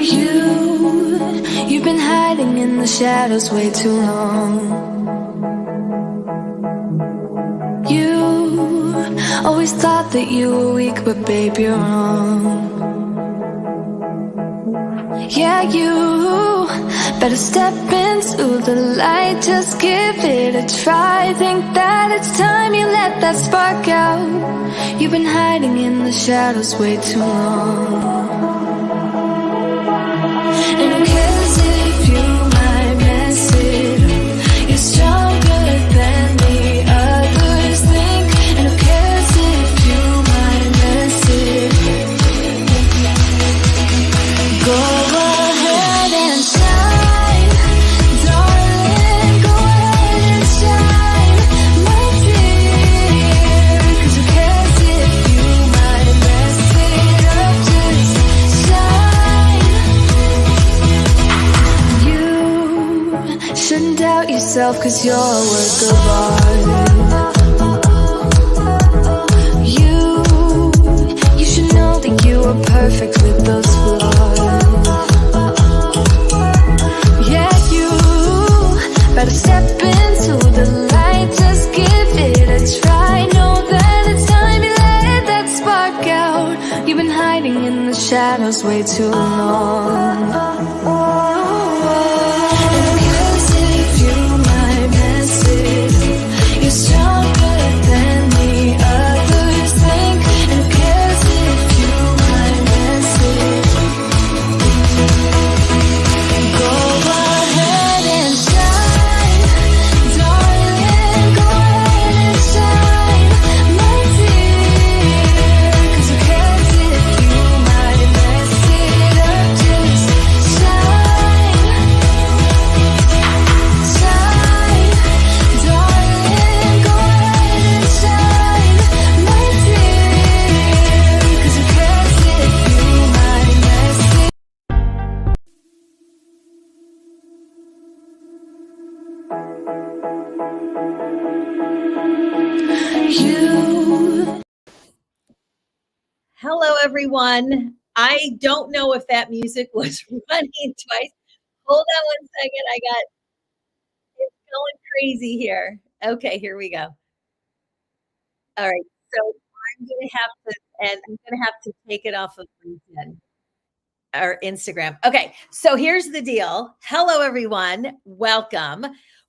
You've been hiding in the shadows way too long. You always thought that you were weak, but babe, you're wrong. Yeah, you better step into the light, just give it a try. Think that it's time you let that spark out. You've been hiding in the shadows way too long. And who cares if you might mess it up? You're stronger than the others think. And who cares if you might mess it up? Go ahead and shine, darling. Go ahead and shine, my dear. 'Cause who cares if you might mess it up? Just shine. You shouldn't doubt yourself, 'cause you're a work of art. You should know that you are perfect with those flaws. Yeah, you better step into the light, just give it a try. Know that it's time you let that spark out. You've been hiding in the shadows way too long. And who cares if you might mess it up? You're stronger than the others think. And who cares if you might mess it up? Go ahead and shine, darling. Go ahead and shine, my dear. 'Cause who cares if you might mess it up? Just shine, shine, darling. Go ahead and shine, my dear. 'Cause who cares if you might mess it up? You Hello, everyone. I don't know if that music was running twice. Hold on one second. It's going crazy here. Okay, here we go. All right. So I'm going to have to, and I'm going to have to take it off of LinkedIn or Instagram. Okay. So here's the deal. Hello, everyone. Welcome.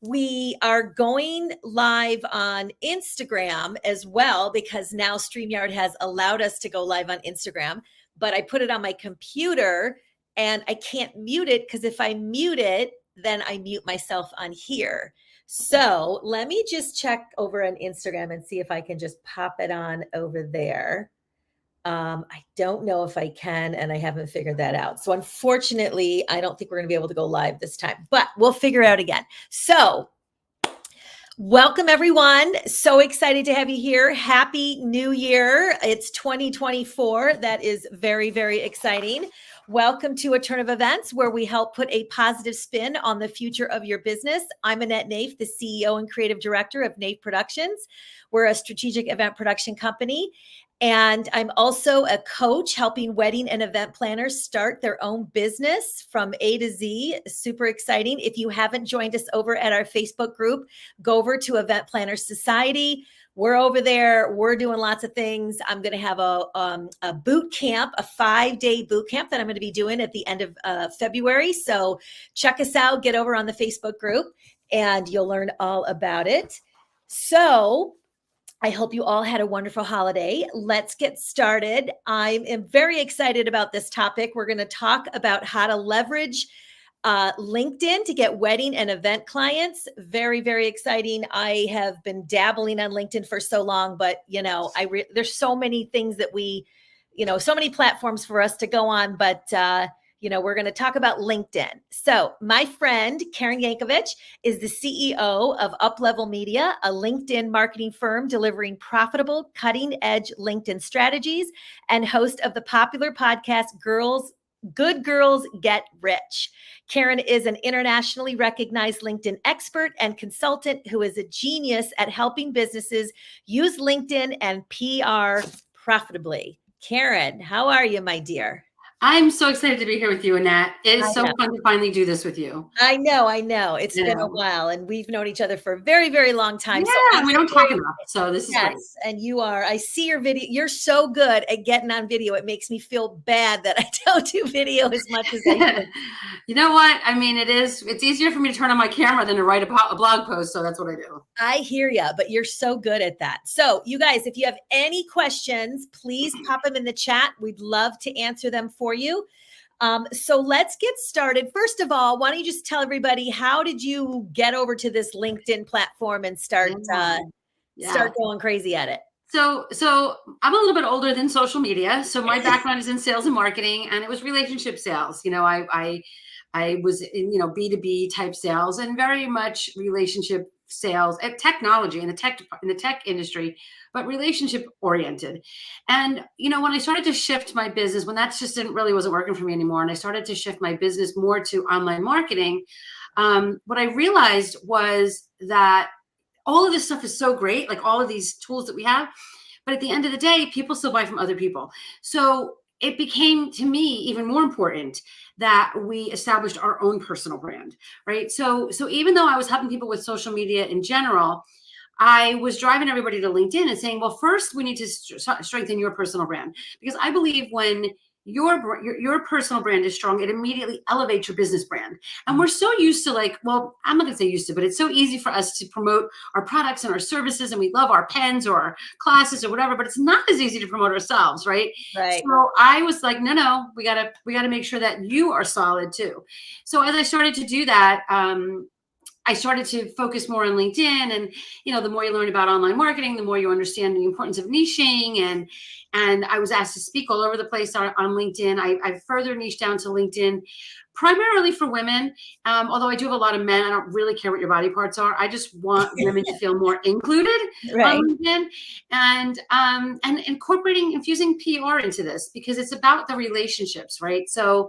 We are going live on Instagram as well, because now StreamYard has allowed us to go live on Instagram, but I put it on my computer and I can't mute it, because if I mute it, then I mute myself on here. So let me just check over on Instagram and see if I can just pop it on over there. I don't know if I can, and I haven't figured that out. So unfortunately, I don't think we're going to be able to go live this time, but we'll figure it out again. So welcome, everyone. So excited to have you here. Happy New Year. It's 2024. That is very, very exciting. Welcome to A Turn of Events, where we help put a positive spin on the future of your business. I'm Annette, the CEO and creative director of Nave Productions. We're a strategic event production company. And I'm also a coach helping wedding and event planners start their own business from A to Z. Super exciting. If you haven't joined us over at our Facebook group, go over to Event Planners Society. We're over there. We're doing lots of things. I'm going to have a boot camp, a 5-day boot camp that I'm going to be doing at the end of February. So check us out. Get over on the Facebook group and you'll learn all about it. So I hope you all had a wonderful holiday. Let's get started. I am very excited about this topic. We're going to talk about how to leverage LinkedIn to get wedding and event clients. Very, very exciting. I have been dabbling on LinkedIn for so long, but there's so many things that so many platforms for us to go on, but we're going to talk about LinkedIn. So my friend, Karen Yankovich, is the CEO of UpLevel Media, a LinkedIn marketing firm delivering profitable, cutting-edge LinkedIn strategies, and host of the popular podcast, Good Girls Get Rich. Karen is an internationally recognized LinkedIn expert and consultant who is a genius at helping businesses use LinkedIn and PR profitably. Karen, how are you, my dear? I'm so excited to be here with you, Annette. It I is so know. fun to finally do this with you. I know, I know. It's You been a know? while, and we've known each other for a very, very long time. So Yeah, I and we don't share talk enough, so this is great. yes, and I see your video. You're so good at getting on video. It makes me feel bad that I don't do video as much as I should. You know what? I mean, it's easier for me to turn on my camera than to write a blog post, so that's what I do. I hear you, but you're so good at that. So, you guys, if you have any questions, please pop them in the chat. We'd love to answer them for you. So let's get started. First of all, why don't you just tell everybody, how did you get over to this LinkedIn platform and start Yeah. going crazy at it? So I'm a little bit older than social media. So my background is in sales and marketing, and it was relationship sales. I was in, B2B type sales and very much relationship sales at technology in the tech industry, but relationship oriented. And, when I started to shift my business, when that just wasn't working for me anymore, and I started to shift my business more to online marketing, what I realized was that all of this stuff is so great, like all of these tools that we have. But at the end of the day, people still buy from other people. So it became, to me, even more important that we established our own personal brand, right? So even though I was helping people with social media in general, I was driving everybody to LinkedIn and saying, well, first we need to strengthen your personal brand, because I believe when your personal brand is strong, it immediately elevates your business brand. And we're so used to, like, well, I'm not gonna say used to, but it's so easy for us to promote our products and our services, and we love our pens or our classes or whatever, but it's not as easy to promote ourselves, right? Right. So I was like, no, we gotta make sure that you are solid too. So as I started to do that, I started to focus more on LinkedIn, and the more you learn about online marketing, the more you understand the importance of niching. And I was asked to speak all over the place on LinkedIn. I further niched down to LinkedIn, primarily for women. Although I do have a lot of men. I don't really care what your body parts are. I just want women to feel more included Right. on LinkedIn, and infusing PR into this, because it's about the relationships, right? So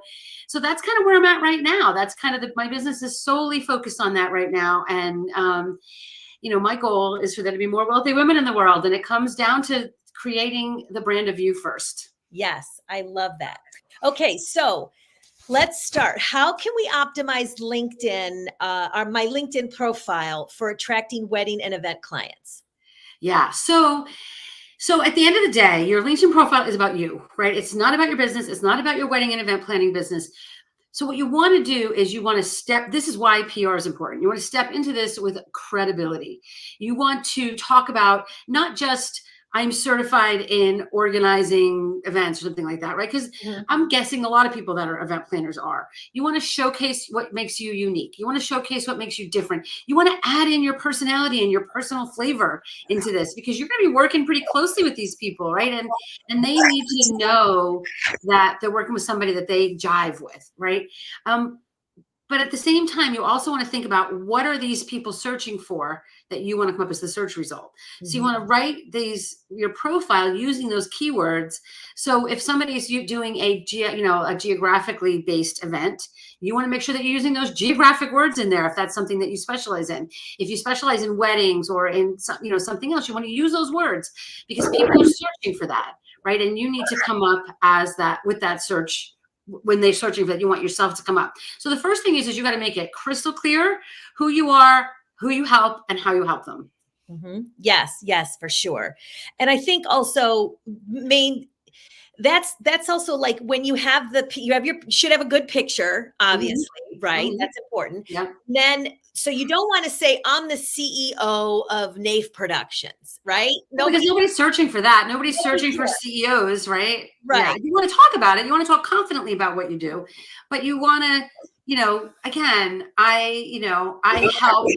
that's kind of where I'm at right now. That's kind of my business is solely focused on that right now. And, my goal is for there to be more wealthy women in the world. And it comes down to creating the brand of you first. Yes, I love that. Okay, so let's start. How can we optimize LinkedIn, my LinkedIn profile, for attracting wedding and event clients? Yeah. So at the end of the day, your LinkedIn profile is about you, right? It's not about your business. It's not about your wedding and event planning business. So what you want to do is this is why PR is important. You want to step into this with credibility. You want to talk about not just, I'm certified in organizing events or something like that, right? Because I'm guessing a lot of people that are event planners are. You want to showcase what makes you unique. You want to showcase what makes you different. You want to add in your personality and your personal flavor into this, because you're going to be working pretty closely with these people, right? And they need to know that they're working with somebody that they jive with, right? But at the same time, you also want to think about, what are these people searching for that you want to come up as the search result. So you want to write your profile using those keywords. So if somebody's doing a geographically based event, you want to make sure that you're using those geographic words in there if that's something that you specialize in. If you specialize in weddings or in something else, you want to use those words, because people are searching for that, right? And you need to come up as that with that search. When they're searching for that, you want yourself to come up. So the first thing is you got to make it crystal clear who you are, who you help, and how you help them. Yes, for sure. And I think also that's also, like, when you should have a good picture, obviously, right? That's important. Yeah. Then, so you don't want to say, I'm the CEO of NAIF Productions, right? Because nobody's searching for that. Nobody's searching for CEOs, right? Right. Yeah. You want to talk about it. You want to talk confidently about what you do, but you want to, again, I help,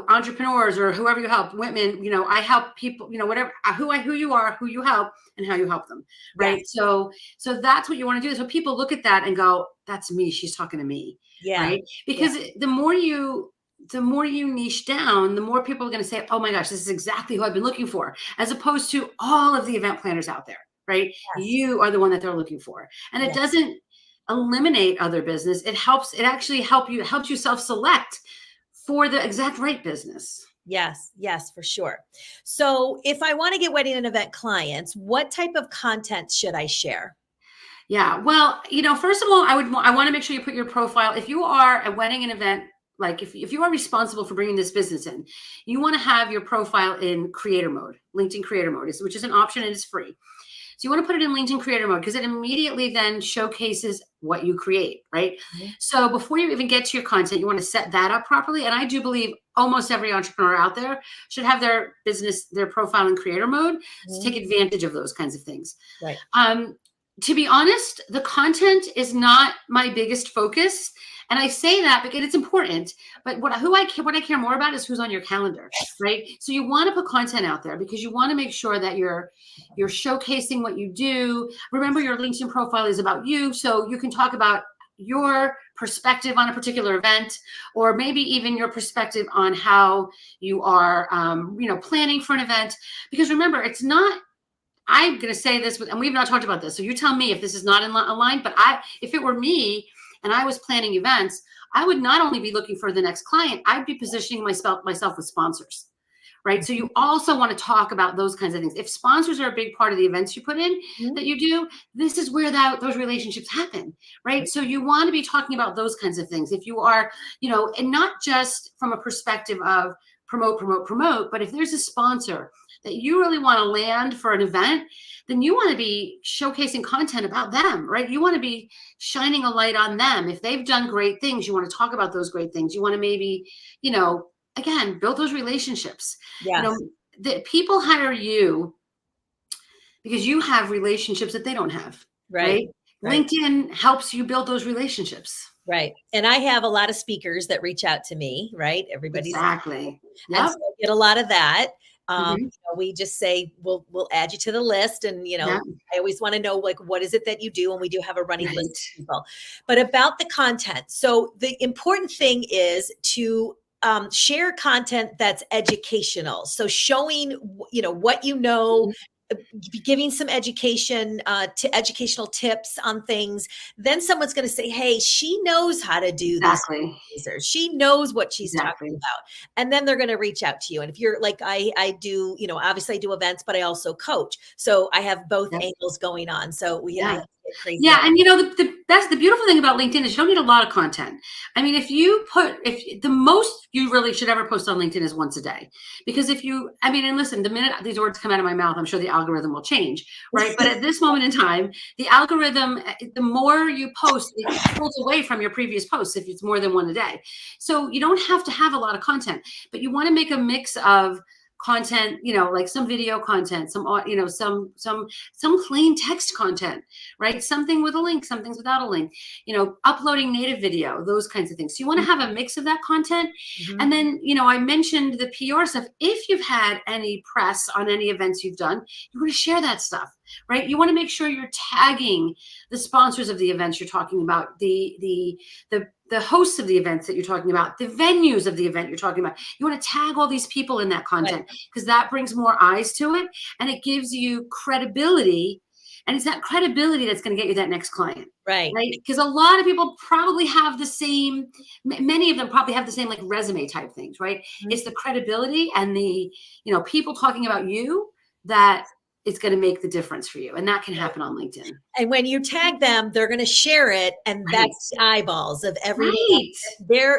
entrepreneurs or whoever you help, women, I help people, whatever, who you are, who you help, and how you help them. Right. Yes. So that's what you want to do. So people look at that and go, that's me. She's talking to me. Yeah. Right. Because the more you niche down, the more people are going to say, oh my gosh, this is exactly who I've been looking for, as opposed to all of the event planners out there, right? Yes. You are the one that they're looking for. And it doesn't eliminate other business. It actually helps you self-select for the exact right business. Yes, for sure. So if I want to get wedding and event clients, what type of content should I share? Yeah. Well, first of all, I want to make sure you put your profile. If you are a wedding and event, like if you are responsible for bringing this business in, you want to have your profile in creator mode, LinkedIn creator mode, which is an option and it's free. So you want to put it in LinkedIn creator mode because it immediately then showcases what you create, right? Mhm. So before you even get to your content, you want to set that up properly. And I do believe almost every entrepreneur out there should have their business, their profile in creator mode to take advantage of those kinds of things. Right. To be honest, the content is not my biggest focus. And I say that because it's important, but what I care more about is who's on your calendar, right? So you want to put content out there because you want to make sure that you're showcasing what you do. Remember, your LinkedIn profile is about you, so you can talk about your perspective on a particular event, or maybe even your perspective on how you are, planning for an event. Because remember, it's not. I'm going to say this, and we've not talked about this, so you tell me if this is not in line. But if it were me and I was planning events, I would not only be looking for the next client, I'd be positioning myself with sponsors, right? So you also want to talk about those kinds of things. If sponsors are a big part of the events you put in that you do, this is where those relationships happen, right? So you want to be talking about those kinds of things. If you are, and not just from a perspective of promote, but if there's a sponsor that you really want to land for an event, then you want to be showcasing content about them, right? You want to be shining a light on them. If they've done great things, you want to talk about those great things. You want to maybe, again, build those relationships. Yes. The people hire you because you have relationships that they don't have, right? LinkedIn helps you build those relationships. Right. And I have a lot of speakers that reach out to me, right? Everybody's exactly. Yep. And so I get a lot of that. Mhm. We just say, we'll add you to the list. And, Yeah. I always want to know, like, what is it that you do? And we do have a running Right. list of people. But about the content. So the important thing is to share content that's educational. So showing, what you know, giving some education to educational tips on things. Then someone's going to say, hey, she knows how to do Exactly. this. She knows what she's Exactly. talking about. And then they're going to reach out to you. And if you're like, I do, obviously I do events, but I also coach. So I have both Yep. angles going on. So I get crazy. Yeah. And the beautiful thing about LinkedIn is you don't need a lot of content. I mean, if the most you really should ever post on LinkedIn is once a day, because and listen, the minute these words come out of my mouth, I'm sure the algorithm will change, right? But at this moment in time, the algorithm, the more you post, it pulls away from your previous posts if it's more than one a day. So you don't have to have a lot of content, but you want to make a mix of content, like some video content, some plain text content, right? Something with a link, some things without a link, uploading native video, those kinds of things. So you want to have a mix of that content. And then, I mentioned the PR stuff. If you've had any press on any events you've done, you want to share that stuff, right? You want to make sure you're tagging the sponsors of the events you're talking about, the hosts of the events that you're talking about, the venues of the event you're talking about. You want to tag all these people in that content because that brings more eyes to it and it gives you credibility. And it's that credibility that's going to get you that next client. Right. Because a lot of people probably have many of them probably have the same like resume type things, right? It's the credibility and the, people talking about you that it's going to make the difference for you. And that can happen on LinkedIn. And when you tag them, they're going to share it. And that's the eyeballs of everyone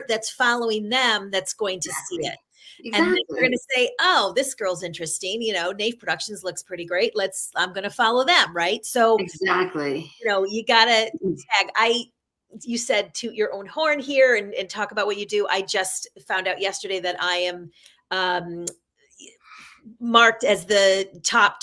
that's following them that's going to see it. Exactly. And then they're going to say, oh, this girl's interesting. Nave Productions looks pretty great. I'm going to follow them. Right. So exactly. You got to tag. You said toot your own horn here and talk about what you do. I just found out yesterday that I am, marked as the top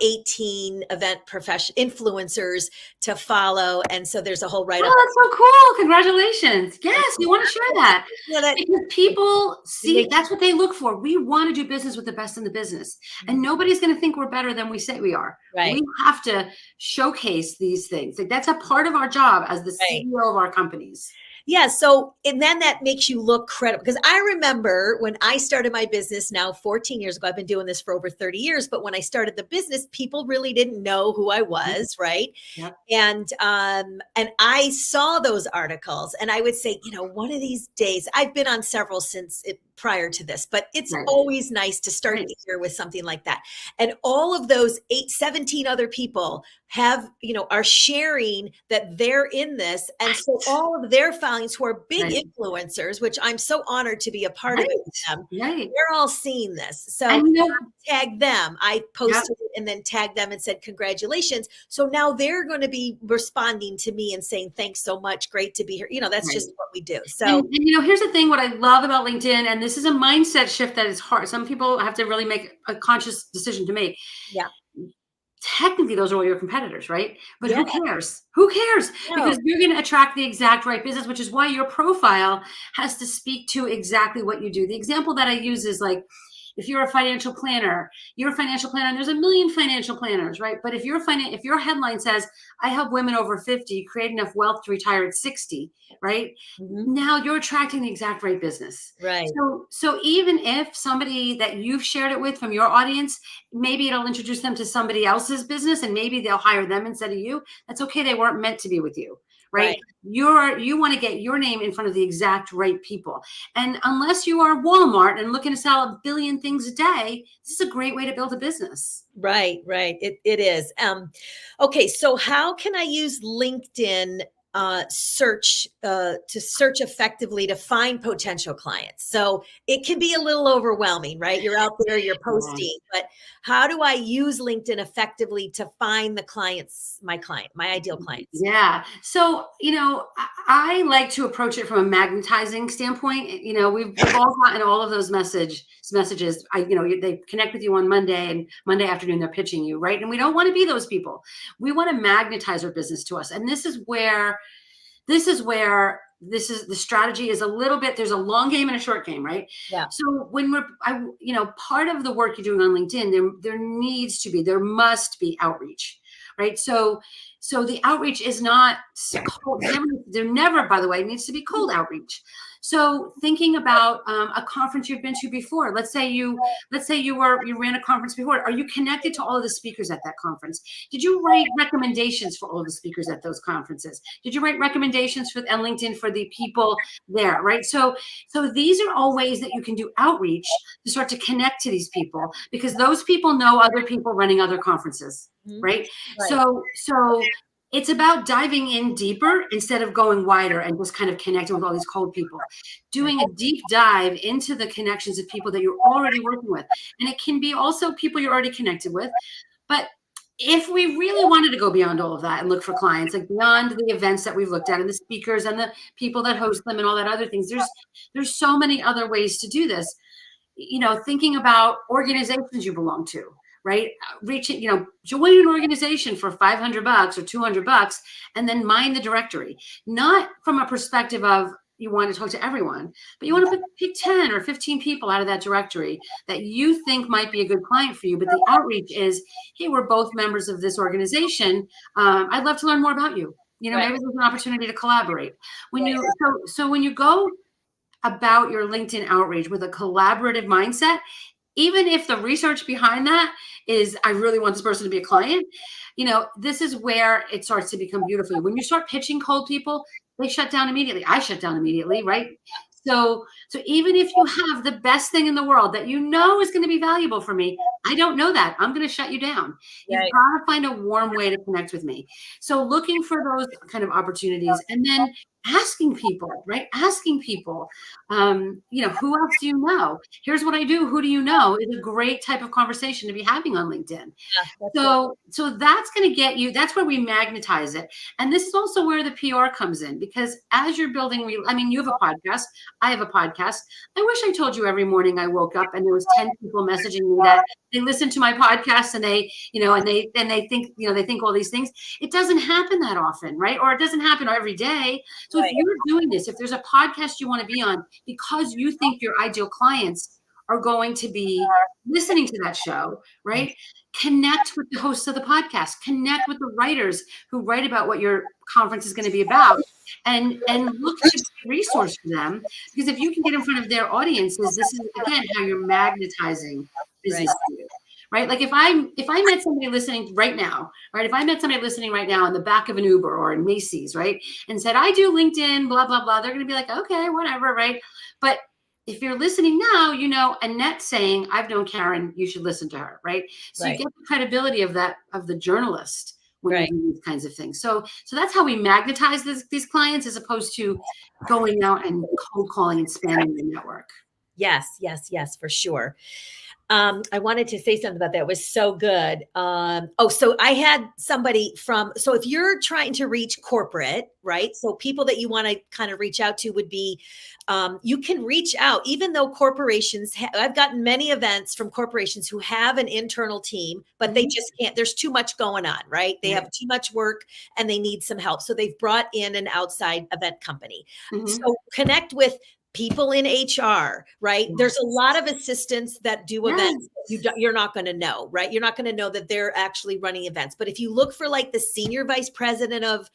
18 event influencers to follow. And so there's a whole write-up. Oh, that's so cool. Congratulations. Yes, you want to share that. Because people see, that's what they look for. We want to do business with the best in the business. And nobody's going to think we're better than we say we are. Right. We have to showcase these things. Like, that's a part of our job as the CEO of our companies. Yeah. So, and then that makes you look credible. Because I remember when I started my business now 14 years ago, I've been doing this for over 30 years. But when I started the business, people really didn't know who I was. Right. Yep. And I saw those articles and I would say, one of these days, I've been on several since prior to this, but it's Right. always nice to start Right. the year with something like that. And all of those 17 other people have, are sharing that they're in this. And so all of their followings who are big Right. influencers, which I'm so honored to be a part of it with them, Right. they're all seeing this. So And tag them. I Yep. posted it and then tagged them and said, congratulations. So now they're going to be responding to me and saying, thanks so much. Great to be here. That's Right. just what we do. So, And here's the thing, what I love about LinkedIn, and this is a mindset shift that is hard. Some people have to really make a conscious decision to make. yeah. Technically, those are all your competitors, right? But Yeah. who cares? Who cares? No. Because you're going to attract the exact right business, which is why your profile has to speak to exactly what you do. The example that I use is like, if you're a financial planner, and there's a million financial planners, right? But if your headline says, I help women over 50 create enough wealth to retire at 60, right? Mhm. Now you're attracting the exact right business. Right. So even if somebody that you've shared it with from your audience, maybe it'll introduce them to somebody else's business and maybe they'll hire them instead of you. That's okay. They weren't meant to be with you. Right. You want to get your name in front of the exact right people. And unless you are Walmart and looking to sell a billion things a day, this is a great way to build a business. Right. It is. Okay. So how can I use LinkedIn search to search effectively to find potential clients? So it can be a little overwhelming, right? You're out there, you're posting, but how do I use LinkedIn effectively to find the clients, my ideal clients? Yeah. So, I like to approach it from a magnetizing standpoint. We've all gotten all of those messages. They connect with you on Monday, and Monday afternoon they're pitching you, right? And we don't want to be those people. We want to magnetize our business to us. And this is where the strategy is a little bit, there's a long game and a short game, right? Yeah. So when part of the work you're doing on LinkedIn, there must be outreach, right? So the outreach is not cold. There never, by the way, needs to be cold outreach. So thinking about a conference you've been to before, let's say you ran a conference before. Are you connected to all of the speakers at that conference? Did you write recommendations for all of the speakers at those conferences? Did you write recommendations on LinkedIn for the people there, right? So these are all ways that you can do outreach to start to connect to these people, because those people know other people running other conferences, right? So it's about diving in deeper instead of going wider and just kind of connecting with all these cold people. Doing a deep dive into the connections of people that you're already working with. And it can be also people you're already connected with. But if we really wanted to go beyond all of that and look for clients, like beyond the events that we've looked at and the speakers and the people that host them and all that other things, there's so many other ways to do this. Thinking about organizations you belong to, right? Join an organization for $500 or $200 and then mind the directory, not from a perspective of you want to talk to everyone, but you want to pick 10 or 15 people out of that directory that you think might be a good client for you. But the outreach is, hey, we're both members of this organization. I'd love to learn more about you. Maybe there's an opportunity to collaborate. When you go about your LinkedIn outreach with a collaborative mindset, even if the research behind that is, I really want this person to be a client, this is where it starts to become beautiful. When you start pitching cold people, they shut down immediately. I shut down immediately, right? So even if you have the best thing in the world that is going to be valuable for me, I don't know that. I'm going to shut you down. You've got to find a warm way to connect with me. So looking for those kind of opportunities, and then asking people, right? Asking people, who else do you know? Here's what I do. Who do you know? Is a great type of conversation to be having on LinkedIn. So that's going to get you, that's where we magnetize it. And this is also where the PR comes in, because as you're building, you have a podcast, I have a podcast. I wish I told you every morning I woke up and there was 10 people messaging me that they listen to my podcast and they think all these things. It doesn't happen that often, right? Or it doesn't happen every day. So if you're doing this, if there's a podcast you want to be on because you think your ideal clients are going to be listening to that show, right? Connect with the hosts of the podcast, connect with the writers who write about what your conference is going to be about, and look to be a resource for them. Because if you can get in front of their audiences, this is again how you're magnetizing business to you. Right? Like if I met somebody listening right now, right? If I met somebody listening right now in the back of an Uber or in Macy's, right? And said, I do LinkedIn, blah, blah, blah. They're going to be like, okay, whatever. Right. But if you're listening now, you know, Annette saying, I've known Karen, you should listen to her, right? So you Right. get the credibility of the journalist when Right. you do these kinds of things. So that's how we magnetize these clients, as opposed to going out and cold calling and spamming the network. Yes, yes, yes, for sure. I wanted to say something about that. It was so good. So I had somebody so if you're trying to reach corporate, right? So people that you want to kind of reach out to would be, you can reach out, even though corporations, I've gotten many events from corporations who have an internal team, but they just can't, there's too much going on, right? They have too much work and they need some help. So they've brought in an outside event company. So connect with people in HR, right? There's a lot of assistants that do events. You're not going to know, right? You're not going to know that they're actually running events. But if you look for like the senior vice president of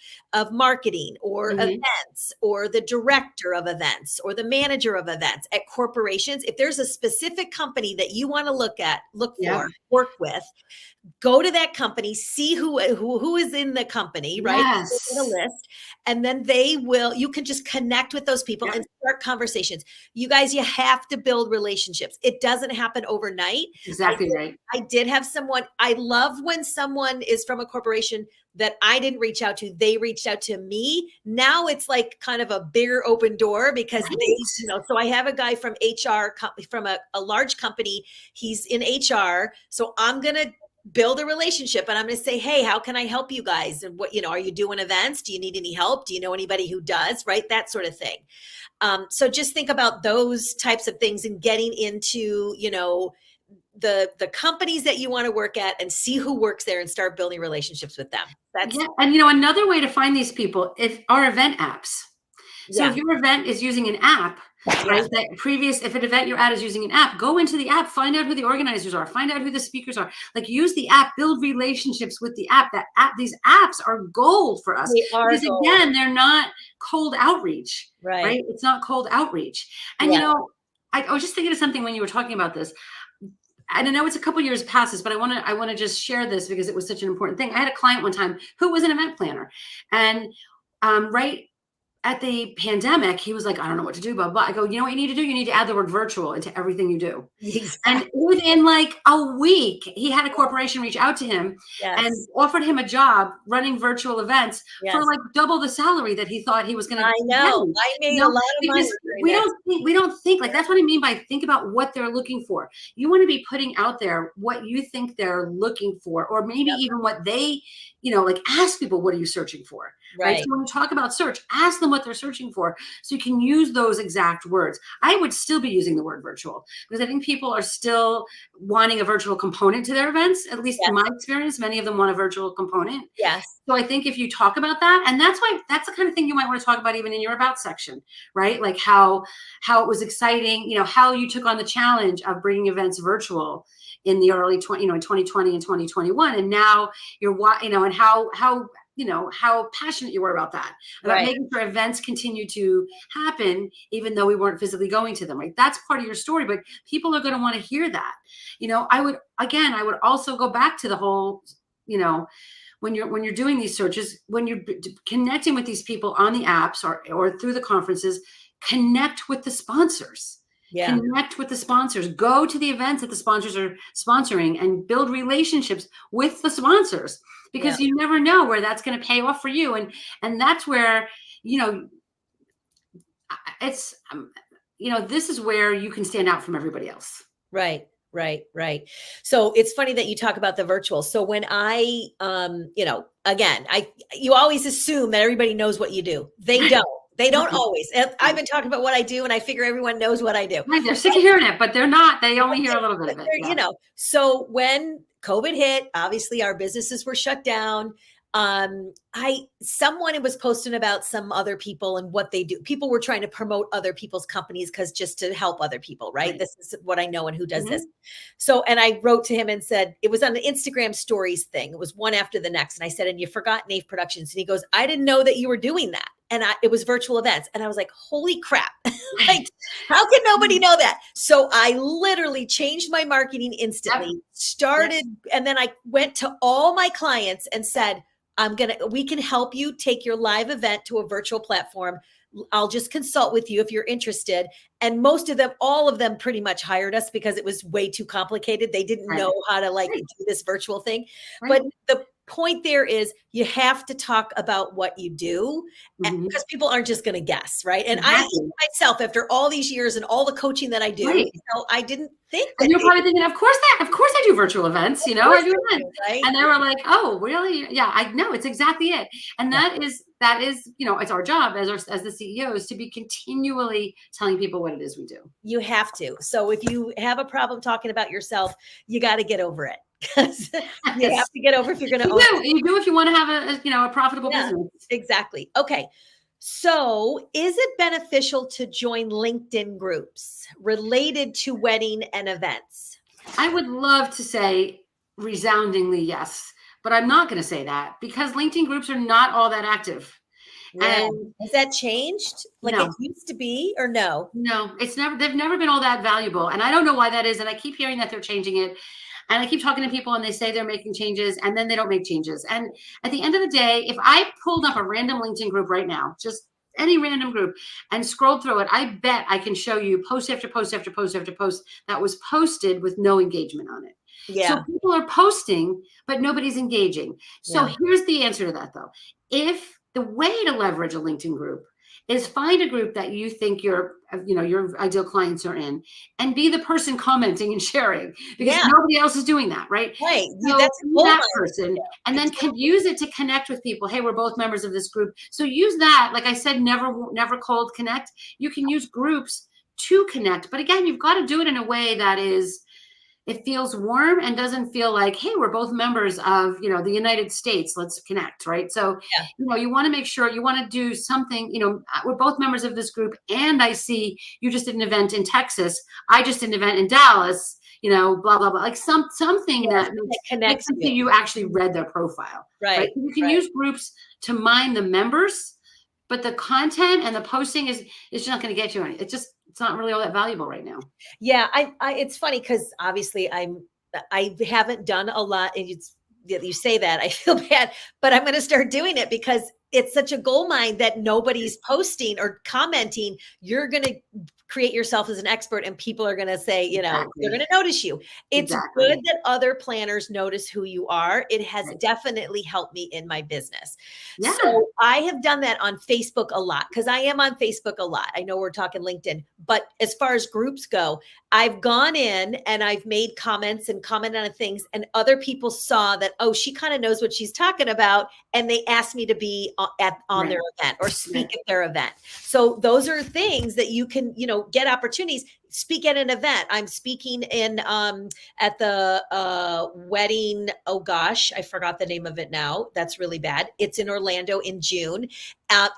marketing or events, or the director of events, or the manager of events at corporations, if there's a specific company that you want to look for, work with, go to that company, see who is in the company, right? Yes. Get a list, and then you can just connect with those people and start conversations. You guys, you have to build relationships. It doesn't happen overnight. Exactly right. I did have someone, I love when someone is from a corporation that I didn't reach out to, they reached out to me. Now it's like kind of a bigger open door because so I have a guy from HR, from a large company. He's in HR. So I'm going to build a relationship and I'm going to say, hey, how can I help you guys? And what, are you doing events? Do you need any help? Do you know anybody who does? Right? That sort of thing. So just think about those types of things and getting into, the companies that you want to work at and see who works there and start building relationships with them. And another way to find these people are event apps. So if your event is using an app, right? If an event you're at is using an app, go into the app, find out who the organizers are, find out who the speakers are. Like, use the app, build relationships with the app. These apps are gold for us. Because again, they're not cold outreach, right? It's not cold outreach. And I was just thinking of something when you were talking about this. And I know it's a couple years past this, but I want to just share this because it was such an important thing. I had a client one time who was an event planner, and right at the pandemic, he was like, I don't know what to do, blah, blah. I go, you know what you need to do? You need to add the word virtual into everything you do. Exactly. And within like a week, he had a corporation reach out to him and offered him a job running virtual events for like double the salary that he thought he was going to. I know. I made a lot of money. We don't think like, that's what I mean by think about what they're looking for. You want to be putting out there what you think they're looking for, or maybe even what they, like ask people, what are you searching for? Right. So when you talk about search, ask them what they're searching for so you can use those exact words. I would still be using the word virtual because I think people are still wanting a virtual component to their events. At least in my experience, many of them want a virtual component. Yes. So I think if you talk about that, and that's the kind of thing you might want to talk about even in your about section, right? Like how it was exciting, how you took on the challenge of bringing events virtual in the early 2020 and 2021. And now and how passionate you were about that, about making sure events continue to happen, even though we weren't physically going to them, right? That's part of your story, but people are going to want to hear that. I would also go back to the whole, when you're doing these searches, when you're connecting with these people on the apps or through the conferences, connect with the sponsors. Connect with the sponsors. Go to the events that the sponsors are sponsoring and build relationships with the sponsors, because you never know where that's going to pay off for you. And that's where, it's, this is where you can stand out from everybody else. Right. So it's funny that you talk about the virtual. So when I, again, you always assume that everybody knows what you do. They don't. They don't always. I've been talking about what I do, and I figure everyone knows what I do. Right, they're sick of hearing it, but they're not. They only hear a little bit of it. So when COVID hit, obviously our businesses were shut down. Someone was posting about some other people and what they do. People were trying to promote other people's companies just to help other people, right? This is what I know and who does this. So, and I wrote to him and said, it was on the Instagram stories thing. It was one after the next. And I said, and you forgot Nave Productions. And he goes, I didn't know that you were doing that. And it was virtual events. And I was like, holy crap. Like, how can nobody know that? So I literally changed my marketing instantly, started, and then I went to all my clients and said, we can help you take your live event to a virtual platform. I'll just consult with you if you're interested. And all of them pretty much hired us because it was way too complicated. They didn't Right. know how to Right. do this virtual thing. Right. But the point there is you have to talk about what you do Mhm. because people aren't just going to guess, right? And Exactly. I myself, after all these years and all the coaching that I do, Right. I didn't think that And you're probably thinking, of course I do virtual events, I course do I events. do, right? And they were like, oh, really? Yeah, I know, it's exactly it. And Yeah. that is, it's our job as the CEOs to be continually telling people what it is we do. You have to. So if you have a problem talking about yourself, you got to get over it. Because you have to get over if you're going to own it. You do if you want to have a profitable Yeah. business. Exactly. Okay. So is it beneficial to join LinkedIn groups related to wedding and events? I would love to say resoundingly yes, but I'm not going to say that because LinkedIn groups are not all that active. Yeah. And Has that changed like No. it used to be or no? no, they've never been all that valuable. And I don't know why that is. And I keep hearing that they're changing it. And I keep talking to people and they say they're making changes and then they don't make changes. And at the end of the day, if I pulled up a random LinkedIn group right now, just any random group and scrolled through it, I bet I can show you post after post after post after post that was posted with no engagement on it. Yeah. So people are posting, but nobody's engaging. So Yeah. here's the answer to that though. If the way to leverage a LinkedIn group is find a group that you think your ideal clients are in and be the person commenting and sharing because Yeah. nobody else is doing that, right? Right. So That's be whole that life. person and then Exactly. can use it to connect with people. Hey, we're both members of this group. So use that. Like I said, never cold connect. You can use groups to connect. But again, you've got to do it in a way that it feels warm and doesn't feel like, hey, we're both members of, the United States. Let's connect, right? So, Yeah. you want to make sure you want to do something, we're both members of this group. And I see you just did an event in Texas. I just did an event in Dallas, blah, blah, blah. Like something that connects makes you. you actually read their profile, right? You can use groups to mine the members, but the content and the posting is just not going to get you any. It's not really all that valuable right now. Yeah, it's funny because obviously I haven't done a lot, and you say that I feel bad, but I'm going to start doing it because it's such a gold mine that nobody's posting or commenting. You're going to create yourself as an expert, and people are going to say, Exactly. they're going to notice you. It's Exactly. good that other planners notice who you are. It has definitely helped me in my business. Yeah. So I have done that on Facebook a lot because I am on Facebook a lot. I know we're talking LinkedIn, but as far as groups go, I've gone in and I've made comments and commented on things, and other people saw that, oh, she kind of knows what she's talking about. And they asked me to be on their event or speak at their event. So those are things that you can, get opportunities. Speak at an event. I'm speaking in at the wedding. Oh gosh, I forgot the name of it now. That's really bad. It's in Orlando in June.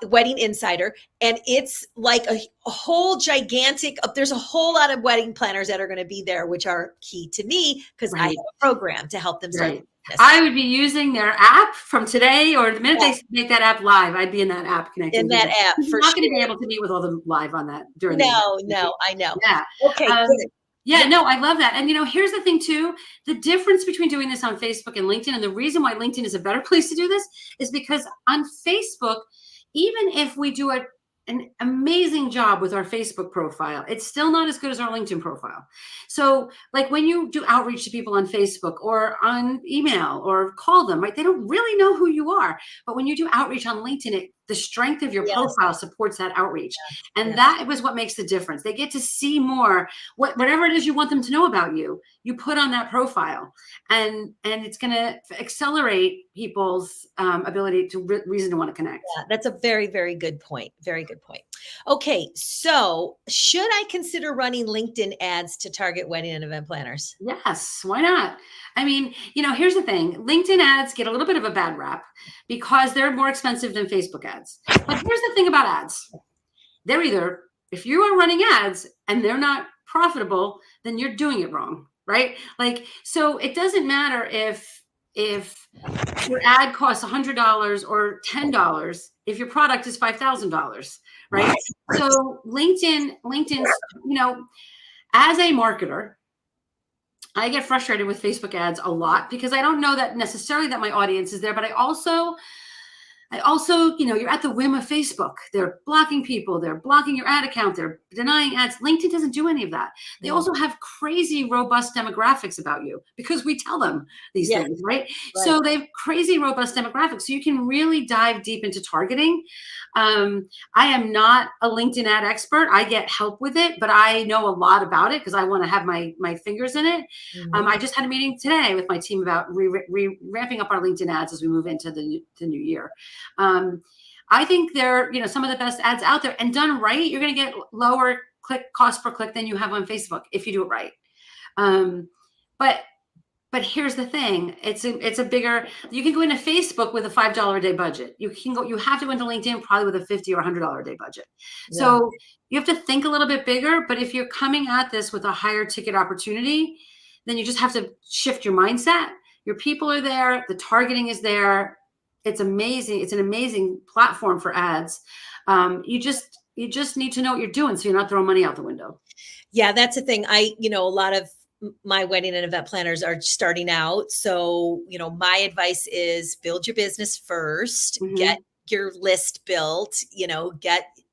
Wedding Insider, and it's like a whole gigantic. There's a whole lot of wedding planners that are going to be there, which are key to me because I have a program to help them start. I would be using their app from today, or the minute they make that app live, I'd be in that app connected. In that app, You're not going to be able to meet with all them live on that during. No, I know. Yeah. Okay. Good. Yeah, no, I love that. And here's the thing too, the difference between doing this on Facebook and LinkedIn, and the reason why LinkedIn is a better place to do this is because on Facebook, even if we do an amazing job with our Facebook profile, it's still not as good as our LinkedIn profile. So like when you do outreach to people on Facebook or on email or call them, right, they don't really know who you are. But when you do outreach on LinkedIn, the strength of your profile supports that outreach. And that was what makes the difference. They get to see more, whatever it is you want them to know about you, you put on that profile, and it's going to accelerate people's ability to reason to want to connect. Yeah, that's a very, very good point. Very good point. Okay. So should I consider running LinkedIn ads to target wedding and event planners? Yes. Why not? I mean, here's the thing. LinkedIn ads get a little bit of a bad rap because they're more expensive than Facebook ads. But here's the thing about ads. They're either, if you are running ads and they're not profitable, then you're doing it wrong, right? Like, so it doesn't matter if your ad costs $100 or $10 if your product is $5,000, right? So LinkedIn, as a marketer, I get frustrated with Facebook ads a lot because I don't know that necessarily that my audience is there, but I also, you're at the whim of Facebook. They're blocking people. They're blocking your ad account. They're denying ads. LinkedIn doesn't do any of that. They also have crazy, robust demographics about you because we tell them these Yeah. things, right? Right. So they have crazy, robust demographics. So you can really dive deep into targeting. I am not a LinkedIn ad expert. I get help with it, but I know a lot about it because I want to have my fingers in it. I just had a meeting today with my team about ramping up our LinkedIn ads as we move into the new year. I think they're, some of the best ads out there, and done right, you're going to get lower cost per click than you have on Facebook if you do it right. But here's the thing. It's a bigger, you can go into Facebook with a $5 a day budget. You have to go into LinkedIn probably with a $50 or $100 a day budget. Yeah. So you have to think a little bit bigger, but if you're coming at this with a higher ticket opportunity, then you just have to shift your mindset. Your people are there. The targeting is there. It's amazing. It's an amazing platform for ads. You just need to know what you're doing so you're not throwing money out the window. Yeah, that's the thing. A lot of my wedding and event planners are starting out. So, my advice is build your business first, get your list built,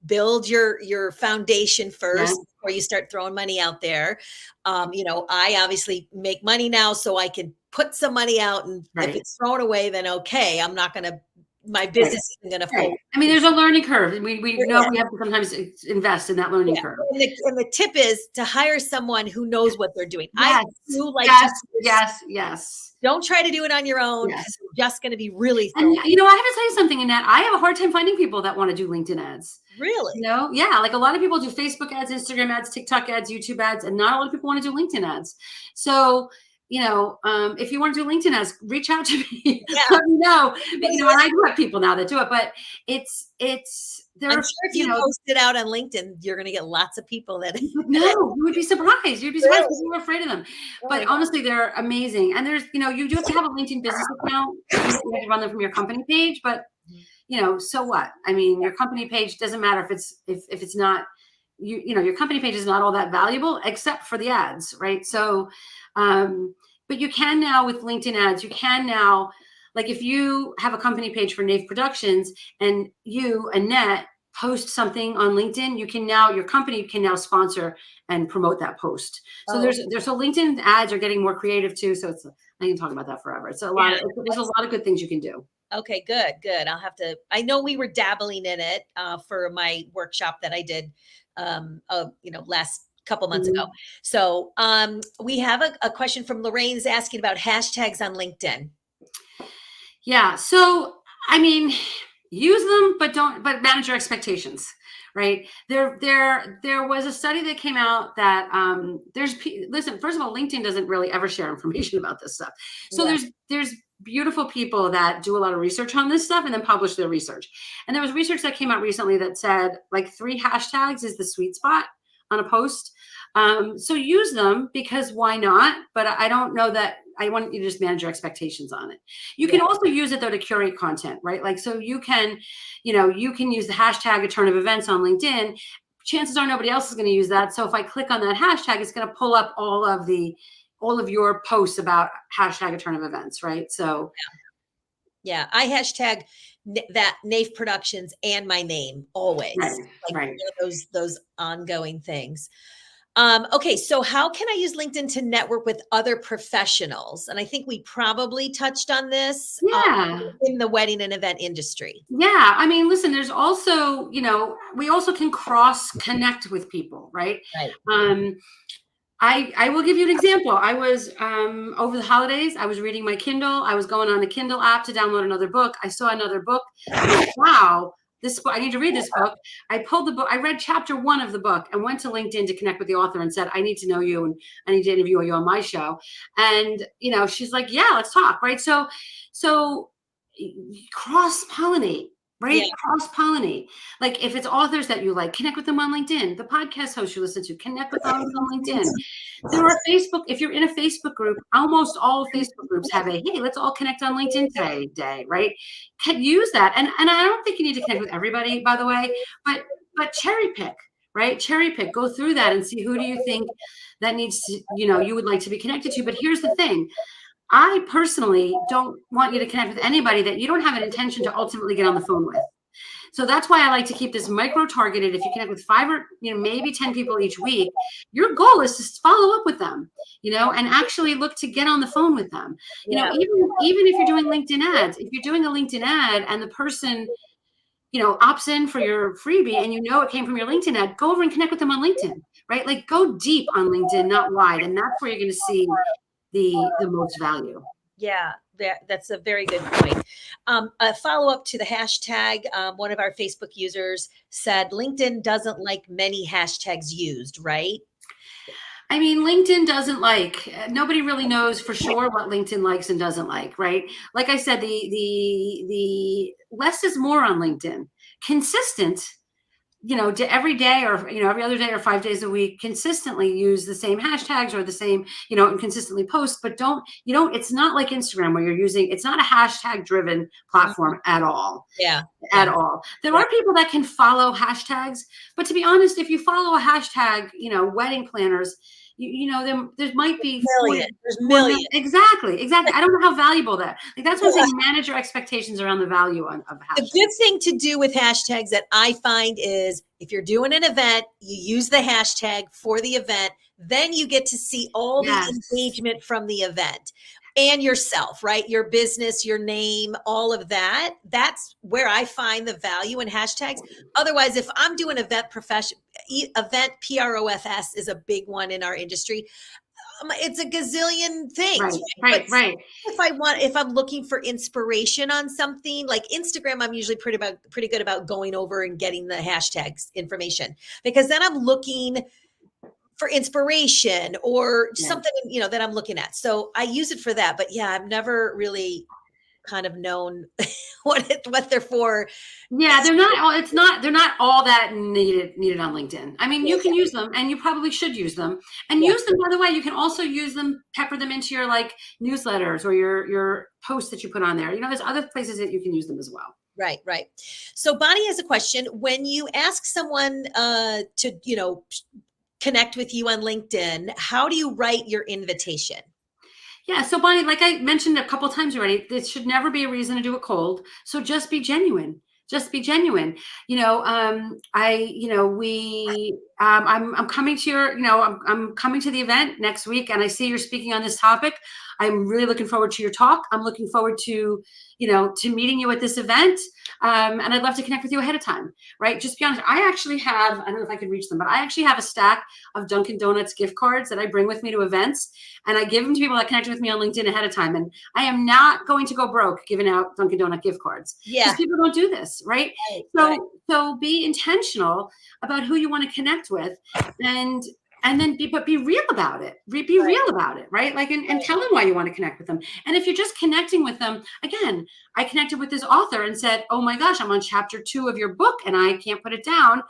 build your foundation first before you start throwing money out there. I obviously make money now, so I can put some money out, and if it's thrown away, then okay, I'm not going to, my business isn't going to fold. I mean, there's a learning curve. We know we have to sometimes invest in that learning curve. And the tip is to hire someone who knows what they're doing. Yes. I do like Yes. Don't try to do it on your own. Yes. You're just going to be really And I have to tell you something, Annette. I have a hard time finding people that want to do LinkedIn ads. Really? Yeah. Like a lot of people do Facebook ads, Instagram ads, TikTok ads, YouTube ads, and not a lot of people want to do LinkedIn ads. So, if you want to do LinkedIn ads, reach out to me. Let me know. And I do have people now that do it, but I'm sure if you post it out on LinkedIn, you're going to get lots of people that. No, you would be surprised. You'd be surprised because you were afraid of them. But honestly, they're amazing. And there's, you do have to have a LinkedIn business account. You have to run them from your company page, but so what? I mean, your company page doesn't matter if it's not, your company page is not all that valuable except for the ads, right? So, but you can now with LinkedIn ads, you can now, like if you have a company page for Nave Productions and you, Annette, post something on LinkedIn, your company can now sponsor and promote that post. So so LinkedIn ads are getting more creative too. So I can talk about that forever. It's there's a lot of good things you can do. Okay, good. I know we were dabbling in it for my workshop that I did, last couple months ago. So we have a question from Lorraine's asking about hashtags on LinkedIn. Yeah. So, I mean, use them, but manage your expectations, right? There was a study that came out that listen, first of all, LinkedIn doesn't really ever share information about this stuff. So there's beautiful people that do a lot of research on this stuff and then publish their research. And there was research that came out recently that said like 3 hashtags is the sweet spot on a post. So use them because why not? But I don't know that I want you to just manage your expectations on it. You can also use it though to curate content, right? Like, so you can use the hashtag a turn of events on LinkedIn. Chances are nobody else is going to use that. So if I click on that hashtag, it's going to pull up all of your posts about hashtag a turn of events, right? So yeah, I hashtag that Nave Productions and my name always. Right. Those ongoing things. Okay, so how can I use LinkedIn to network with other professionals? And I think we probably touched on this in the wedding and event industry. Yeah, I mean, listen, there's also, we also can cross connect with people, right? Right. I will give you an example. I was over the holidays, I was reading my Kindle. I was going on the Kindle app to download another book. I saw another book. Wow. This book, I need to read this book. I pulled the book. I read chapter 1 of the book and went to LinkedIn to connect with the author and said, I need to know you and I need to interview you on my show. And, she's like, yeah, let's talk. Right. So cross-pollinate, right? Yeah. Cross-pollinate. Like if it's authors that you like, connect with them on LinkedIn. The podcast host you listen to, connect with them on LinkedIn. There are Facebook, if you're in a Facebook group, almost all Facebook groups have a, hey, let's all connect on LinkedIn today day, right? Can use that. And I don't think you need to connect with everybody, by the way, but cherry pick, right? Cherry pick, go through that and see who do you think that needs to, you would like to be connected to. But here's the thing. I personally don't want you to connect with anybody that you don't have an intention to ultimately get on the phone with. So that's why I like to keep this micro targeted. If you connect with 5 or maybe 10 people each week, your goal is to follow up with them, and actually look to get on the phone with them. Yeah. Even if you're doing LinkedIn ads, if you're doing a LinkedIn ad and the person opts in for your freebie and it came from your LinkedIn ad, go over and connect with them on LinkedIn, right? Like go deep on LinkedIn, not wide. And that's where you're going to see the most value. Yeah, that's a very good point. A follow up to the hashtag, one of our Facebook users said LinkedIn doesn't like many hashtags used, right? I mean, LinkedIn doesn't nobody really knows for sure what LinkedIn likes and doesn't like, right? Like I said, the less is more on LinkedIn. Consistent, every day or, every other day or 5 days a week, consistently use the same hashtags or the same, and consistently post, but it's not like Instagram where it's not a hashtag driven platform at all. Yeah. At all. There are people that can follow hashtags, but to be honest, if you follow a hashtag, wedding planners, there might be There's millions. Exactly. I don't know how valuable that's what I'm saying. Manage your expectations around the value of hashtags. The good thing to do with hashtags that I find is if you're doing an event, you use the hashtag for the event, then you get to see all the engagement from the event and yourself, right? Your business, your name, all of that. That's where I find the value in hashtags. Otherwise, if I'm doing event PROFS is a big one in our industry. It's a gazillion things. Right. If I'm looking for inspiration on something like Instagram, I'm usually pretty good about going over and getting the hashtags information, because then I'm looking for inspiration or something, that I'm looking at. So I use it for that. But yeah, I've never really kind of known what they're for. Yeah, they're not all that needed on LinkedIn. I mean, you can use them and you probably should use them, and use them. By the way, you can also use them, pepper them into your newsletters or your posts that you put on there. There's other places that you can use them as well. Right. So Bonnie has a question. When you ask someone to, connect with you on LinkedIn, how do you write your invitation? Yeah. So Bonnie, like I mentioned a couple of times already, this should never be a reason to do it cold. So just be genuine. I'm coming to I'm coming to the event next week and I see you're speaking on this topic. I'm really looking forward to your talk. I'm looking forward to meeting you at this event. And I'd love to connect with you ahead of time, right? Just be honest. I actually have, I don't know if I could reach them, but I actually have a stack of Dunkin' Donuts gift cards that I bring with me to events, and I give them to people that connect with me on LinkedIn ahead of time. And I am not going to go broke giving out Dunkin' Donut gift cards. Yeah. Because people don't do this, right? So be intentional about who you want to connect with, and then be real about it. Be real about it, right? And tell them why you want to connect with them. And if you're just connecting with them, again, I connected with this author and said, "Oh my gosh, I'm on chapter 2 of your book and I can't put it down.